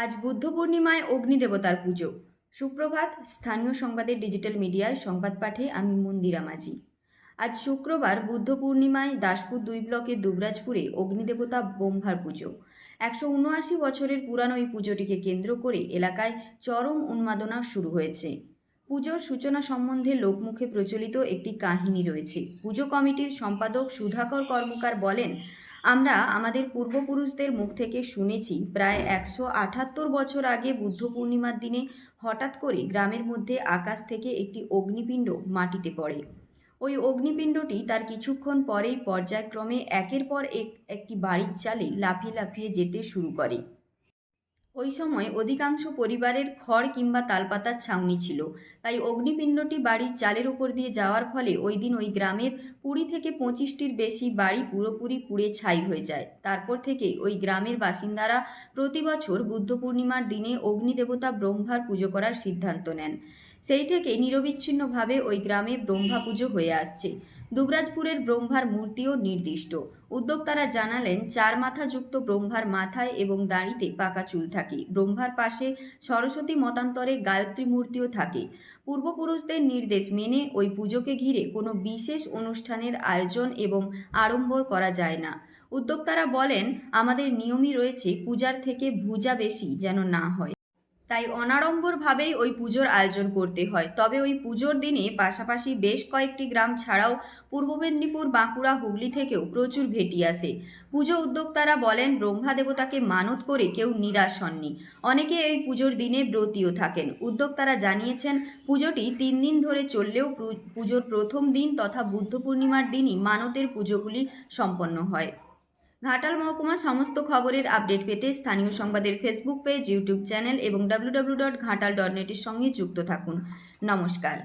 আজ বুদ্ধ পূর্ণিমায় অগ্নিদেবতার পুজো। সুপ্রভাত। স্থানীয় সংবাদের ডিজিটাল মিডিয়ায় সংবাদ পাঠে আমি মন্দিরা মাঝি। আজ শুক্রবার বুদ্ধ পূর্ণিমায় দাসপুর 2 ব্লকের দুবরাজপুরে অগ্নিদেবতা ব্রহ্মার পুজো। 179 বছরের পুরানো এই পুজোটিকে কেন্দ্র করে এলাকায় চরম উন্মাদনা শুরু হয়েছে। পুজোর সূচনা সম্বন্ধে লোকমুখে প্রচলিত একটি কাহিনী রয়েছে। পুজো কমিটির সম্পাদক সুধাকর কর্মকার বলেন, আমরা আমাদের পূর্বপুরুষদের মুখ থেকে শুনেছি প্রায় 178 বছর আগে বুদ্ধ পূর্ণিমার দিনে হঠাৎ করে গ্রামের মধ্যে আকাশ থেকে একটি অগ্নিপিণ্ড মাটিতে পড়ে। ওই অগ্নিপিণ্ডটি তার কিছুক্ষণ পরেই পর্যায়ক্রমে একের পর একটি বাড়ির চালে লাফিয়ে লাফিয়ে যেতে শুরু করে। ওই সময় অধিকাংশ পরিবারের খড় কিংবা তালপাতার ছাউনি ছিল, তাই অগ্নিপিণ্ডটি বাড়ির চালের ওপর দিয়ে যাওয়ার ফলে ওই দিন ওই গ্রামের 20 থেকে 25টির বেশি বাড়ি পুরোপুরি পুড়ে ছাই হয়ে যায়। তারপর থেকে ওই গ্রামের বাসিন্দারা প্রতি বছর বুদ্ধ পূর্ণিমার দিনে অগ্নিদেবতা ব্রহ্মার পুজো করার সিদ্ধান্ত নেন। সেই থেকে নিরবিচ্ছিন্নভাবে ওই গ্রামে ব্রহ্মা পুজো হয়ে আসছে। দুবরাজপুরের ব্রহ্মার মূর্তিও নির্দিষ্ট। উদ্যোক্তারা জানালেন, 4 মাথাযুক্ত ব্রহ্মার মাথায় এবং দাঁড়িতে পাকা চুল থাকে। ব্রহ্মার পাশে সরস্বতী মতান্তরে গায়ত্রী মূর্তিও থাকে। পূর্বপুরুষদের নির্দেশ মেনে ওই পুজোকে ঘিরে কোনো বিশেষ অনুষ্ঠানের আয়োজন এবং আড়ম্বর করা যায় না। উদ্যোক্তারা বলেন, আমাদের নিয়মই রয়েছে পূজার থেকে ভুজা বেশি যেন না হয়, তাই অনাড়ম্বরভাবেই ওই পুজোর আয়োজন করতে হয়। তবে ওই পুজোর দিনে পাশাপাশি বেশ কয়েকটি গ্রাম ছাড়াও পূর্ব মেদিনীপুর, বাঁকুড়া, হুগলি থেকেও প্রচুর ভেটি আসে। পুজো উদ্যোক্তারা বলেন, ব্রহ্মা দেবতাকে মানত করে কেউ নিরাশ হননি। অনেকে এই পুজোর দিনে ব্রতীও থাকেন। উদ্যোক্তারা জানিয়েছেন, পুজোটি 3 দিন ধরে চললেও পুজোর প্রথম দিন তথা বুদ্ধ পূর্ণিমার দিনই মানতের পুজোগুলি সম্পন্ন হয়। ঘাটাল মহকুমার সমস্ত খবরের আপডেট পেতে স্থানীয় সংবাদের ফেসবুক পেজ, ইউটিউব চ্যানেল এবং www.ghatal.net এর সঙ্গে যুক্ত থাকুন। নমস্কার।